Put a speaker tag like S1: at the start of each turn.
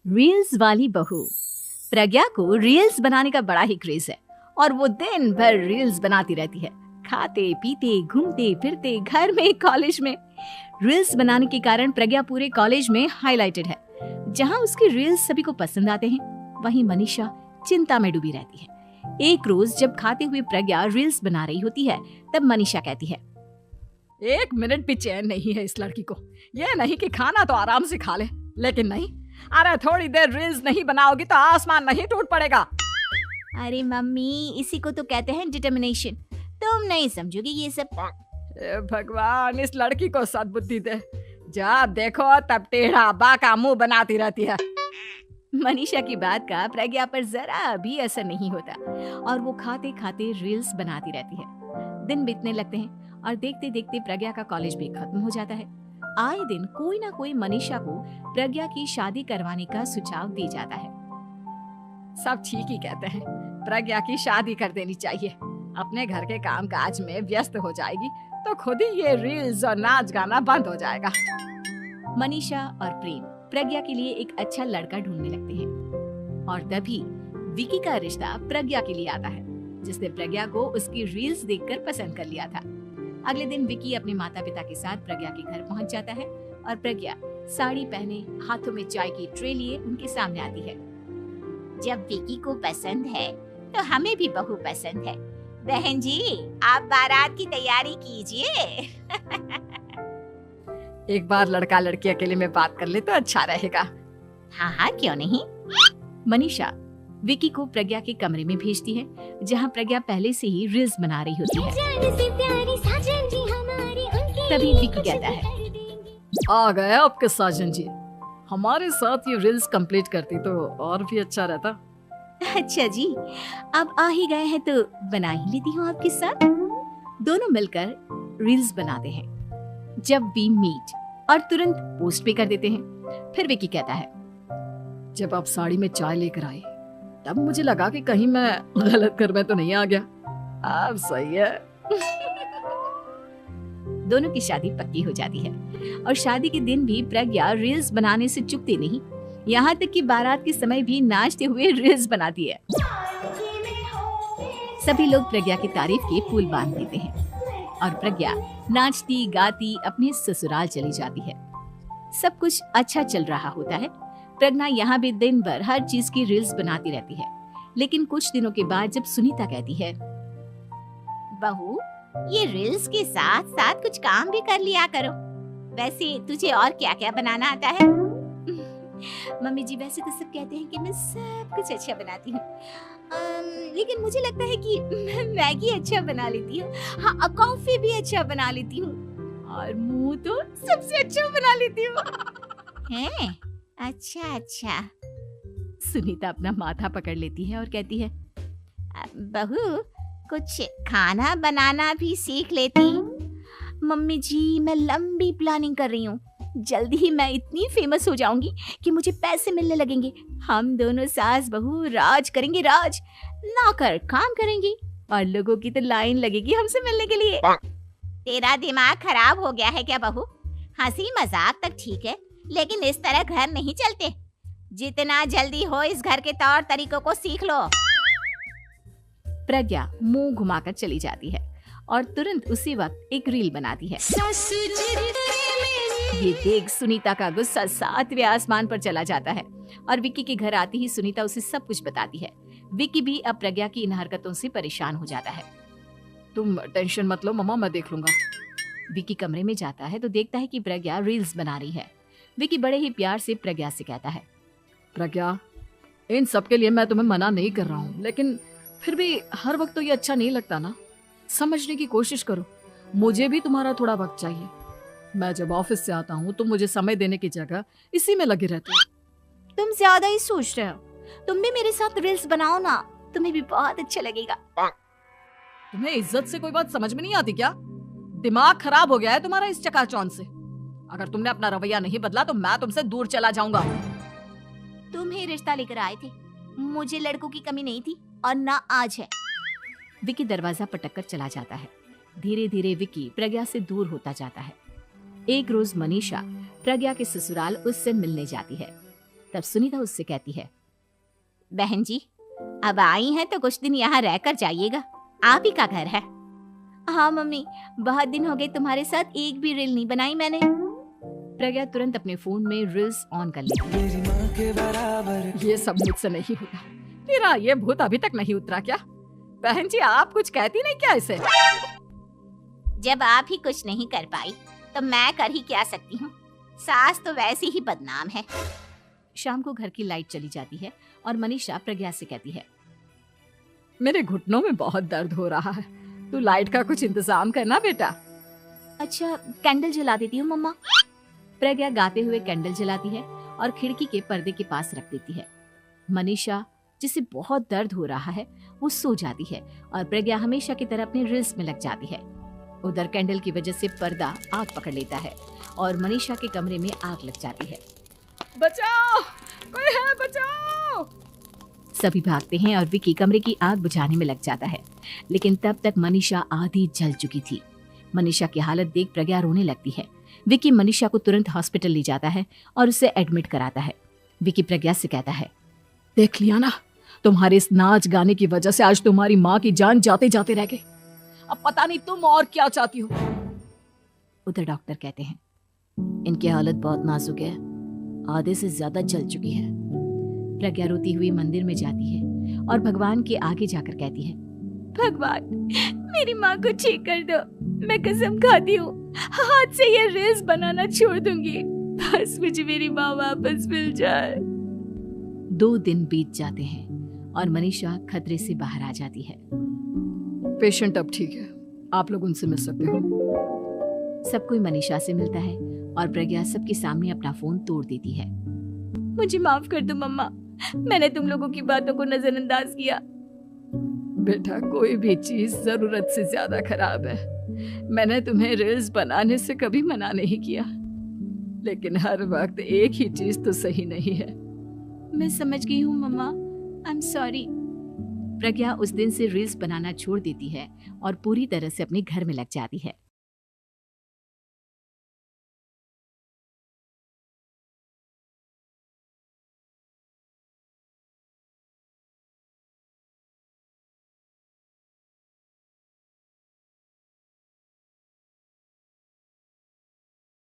S1: Reels वाली बहू। प्रज्ञा को रील्स बनाने का बड़ा ही क्रेज है और वो दिन भर रील्स बनाती रहती है। खाते पीते घूमते फिरते घर में कॉलेज में रील्स बनाने के कारण प्रज्ञा पूरे कॉलेज में हाईलाइटेड है। जहां उसकी रील्स सभी को पसंद आते हैं, वहीं मनीषा चिंता में डूबी रहती है। एक रोज जब खाते हुए प्रज्ञा रील्स बना रही होती है, तब मनीषा कहती है,
S2: 1 मिनट भी चैन नहीं है इस लड़की को। ये नहीं कि खाना तो आराम से खा ले, लेकिन नहीं, अरे थोड़ी देर रील्स नहीं बनाओगी तो आसमान नहीं टूट पड़ेगा।
S1: अरे मम्मी, इसी को तो कहते हैं डिटर्मिनेशन। तुम नहीं समझोगी ये सब।
S2: भगवान, इस लड़की को सद्बुद्धि दे। जब देखो तब टेढ़ा बाका मुंह बनाती रहती है।
S1: मनीषा की बात का प्रज्ञा पर जरा भी असर नहीं होता और वो खाते खाते रील्स बनाती रहती है। दिन बीतने लगते हैं और देखते देखते प्रज्ञा का कॉलेज भी खत्म हो जाता है। आए दिन कोई ना कोई मनीषा को प्रज्ञा की शादी करवाने का सुझाव दे जाता है।
S2: सब ठीक ही कहते हैं, प्रज्ञा की शादी कर देनी चाहिए। अपने घर के काम काज में व्यस्त हो जाएगी तो खुद ही ये रील्स और नाच गाना बंद हो जाएगा।
S1: मनीषा और प्रेम प्रज्ञा के लिए एक अच्छा लड़का ढूंढने लगते हैं और तभी विकी का रिश्ता प्रज्ञा के लिए आता है, जिसने प्रज्ञा को उसकी रील्स देखकर पसंद कर लिया था। अगले दिन विकी अपने माता पिता के साथ प्रज्ञा के घर पहुंच जाता है और प्रज्ञा साड़ी पहने हाथों में चाय की ट्रे लिए उनके सामने आती है।
S3: जब विकी को पसंद है तो हमें भी बहू पसंद है। बहन जी, आप बारात की तैयारी कीजिए।
S2: एक बार लड़का लड़की अकेले में बात कर ले तो अच्छा रहेगा।
S3: हाँ हाँ, क्यों नहीं।
S1: मनीषा विकी को प्रज्ञा के कमरे में भेजती है, जहां प्रज्ञा पहले से ही रील्स बना रही होती है। तभी विकी कहता है,
S2: आ गए आपके साजन जी। हमारे साथ ये रील्स कंप्लीट करती तो और भी अच्छा रहता।
S1: अच्छा जी, अब आ ही गए हैं तो बना ही लेती हूँ आपके साथ। दोनों मिलकर रील्स बनाते हैं। जब वी मीट और तुरंत पोस्ट भी कर देते हैं। फिर विकी कहता है,
S2: जब आप साड़ी में चाय लेकर आए तब मुझे लगा कि कहीं मैं गलत घर में तो नहीं आ गया। अब सही है।
S1: दोनों की शादी पक्की हो जाती है और शादी के दिन भी प्रज्ञा रील्स बनाने से चूकती नहीं। यहाँ तक कि बारात के समय भी नाचते हुए रील्स बनाती है। सभी लोग प्रज्ञा की तारीफ के पुल बांध देते हैं और प्रज्ञा नाचती गाती अपने ससुराल चली जाती है। सब कुछ अच्छा चल रहा होता है। प्रज्ञा यहाँ भी दिन भर हर चीज की रील्स बनाती रहती है। लेकिन कुछ दिनों के बाद जब सुनीता कहती है,
S3: बहू, ये रील्स के साथ साथ कुछ काम भी कर लिया करो। वैसे तुझे और क्या क्या बनाना आता है?
S1: मम्मी जी, वैसे तो सब कहते हैं कि मैं सब कुछ अच्छा बनाती हूँ, लेकिन मुझे लगता है कि मैं मैगी अच्छा बना लेती हूँ। हाँ, कॉफी भी अच्छा बना लेती हूँ और मुंह तो सबसे अच्छा बना लेती हूँ।
S3: हैं? अच्छा अच्छा।
S1: सुनीता अपना माथा पकड़ लेती है और कहती है,
S3: बहू, कुछ खाना बनाना भी सीख लेती।
S1: मम्मी जी, मैं लंबी प्लानिंग कर रही हूँ। जल्दी ही मैं इतनी फेमस हो जाऊंगी कि मुझे पैसे मिलने लगेंगे। हम दोनों सास बहू राज करेंगे, राज। नौकर काम करेंगे और लोगों की तो लाइन लगेगी हमसे मिलने के लिए।
S3: तेरा दिमाग खराब हो गया है क्या बहू? हंसी मजाक तक ठीक है, लेकिन इस तरह घर नहीं चलते। जितना जल्दी हो इस घर के तौर तरीकों को सीख लो।
S1: प्रज्ञा मुंह घुमाकर चली जाती है और तुरंत उसी वक्त एक रील बनाती है। ये देख सुनीता का गुस्सा 7वें आसमान पर चला जाता है और विक्की के घर आती ही सुनीता उसे सब कुछ बताती है। विक्की भी अब प्रज्ञा की इन हरकतों से परेशान हो जाता है।
S2: तुम टेंशन मत लो मम्मा, मैं देख लूंगा।
S1: विक्की कमरे में जाता है तो देखता है कि प्रज्ञा रील्स बना रही है। विक्की बड़े ही प्यार से प्रज्ञा से कहता है,
S2: प्रज्ञा, इन सब के लिए मैं तुम्हें मना नहीं कर रहा हूँ, लेकिन फिर भी हर वक्त तो ये अच्छा नहीं लगता ना। समझने की कोशिश करो, मुझे भी तुम्हारा थोड़ा वक्त चाहिए। मैं जब ऑफिस से आता हूँ तो मुझे समय देने की जगह इसी में लगे रहते हो।
S1: तुम ज्यादा ही सोच रहे हो। तुम भी मेरे साथ रील्स बनाओ ना, तुम्हें भी बहुत अच्छा लगेगा।
S2: तुम्हें इज्जत से कोई बात समझ में नहीं आती क्या? दिमाग खराब हो गया है तुम्हारा इस चकाचौंध से। अगर तुमने अपना रवैया नहीं बदला तो मैं तुमसे दूर चला जाऊंगा।
S1: तुम ही रिश्ता लेकर आए थे, मुझे लड़कों की कमी नहीं थी और ना आज है। विकी दरवाजा पटक कर चला जाता है। धीरे धीरे विकी प्रज्ञा से दूर होता जाता है। एक रोज मनीषा प्रज्ञा के ससुराल उससे मिलने जाती है। तब सुनीता उससे कहती है,
S3: बहन जी, अब आई हैं तो कुछ दिन यहाँ रहकर जाइएगा, आप ही का घर है। हाँ मम्मी, बहुत दिन हो गए तुम्हारे साथ एक भी रील नहीं बनाई मैंने।
S1: प्रज्ञा तुरंत अपने फोन में रील्स ऑन कर लेती है।
S2: ये सब मुझसे नहीं होगा। तेरा ये भूत अभी तक नहीं उतरा क्या? बहन जी, आप कुछ कहती नहीं क्या इसे?
S3: जब आप ही कुछ नहीं कर पाई तो मैं कर ही क्या सकती हूँ। सास तो वैसी ही बदनाम है।
S1: शाम को घर की लाइट चली जाती है और मनीषा प्रज्ञा से कहती है,
S2: मेरे घुटनों में बहुत दर्द हो रहा है, तू लाइट का कुछ इंतजाम करना बेटा।
S1: अच्छा, कैंडल जला देती हूँ मम्मा। प्रज्ञा गाते हुए कैंडल जलाती है और खिड़की के पर्दे के पास रख देती है। मनीषा, जिसे बहुत दर्द हो रहा है, वो सो जाती है और प्रज्ञा हमेशा की तरह अपने रील्स में लग जाती है। उधर कैंडल की वजह से पर्दा आग पकड़ लेता है और मनीषा के कमरे में आग लग जाती है।
S2: बचाओ, कोई है, बचाओ।
S1: सभी भागते हैं और विकी कमरे की आग बुझाने में लग जाता है, लेकिन तब तक मनीषा आधी जल चुकी थी। मनीषा की हालत देख प्रज्ञा रोने लगती है। विकी मनीषा को तुरंत हॉस्पिटल ले जाता है और उसे एडमिट कराता है। विकी प्रज्ञा से कहता है,
S2: देख लिया ना, तुम्हारे इस नाच गाने की वजह से आज तुम्हारी माँ की जान जाते जाते रह गई। अब पता नहीं तुम और क्या चाहती हो।
S1: उधर डॉक्टर कहते हैं, इनकी हालत बहुत नाजुक है, आधे से ज्यादा जल चुकी है। प्रज्ञा रोती हुई मंदिर में जाती है और भगवान के आगे जाकर कहती है, भगवान, मेरी माँ को ठीक कर दो। मैं कसम खाती हूँ, हाथ से ये रील्स बनाना छोड़ दूंगी। बस मुझे मेरी माँ वापस मिल जाए। 2 दिन बीत जाते हैं और मनीषा खतरे से बाहर आ जाती है।
S2: पेशेंट अब ठीक है, आप लोग उनसे मिल सकते हो।
S1: सब कोई मनीषा से मिलता है और प्रज्ञा सबके सामने अपना फोन तोड़ देती है। मुझे माफ कर दो मम्मा, मैंने तुम लोगों की बातों को नजरअंदाज किया।
S2: बेटा, कोई भी चीज जरूरत से ज्यादा खराब है। मैंने तुम्हें रील्स बनाने से कभी मना नहीं किया, लेकिन हर वक्त एक ही चीज तो सही नहीं है।
S1: मैं समझ गई हूँ मम्मा, आई एम सॉरी। प्रज्ञा उस दिन से रील्स बनाना छोड़ देती है और पूरी तरह से अपने घर में लग जाती है।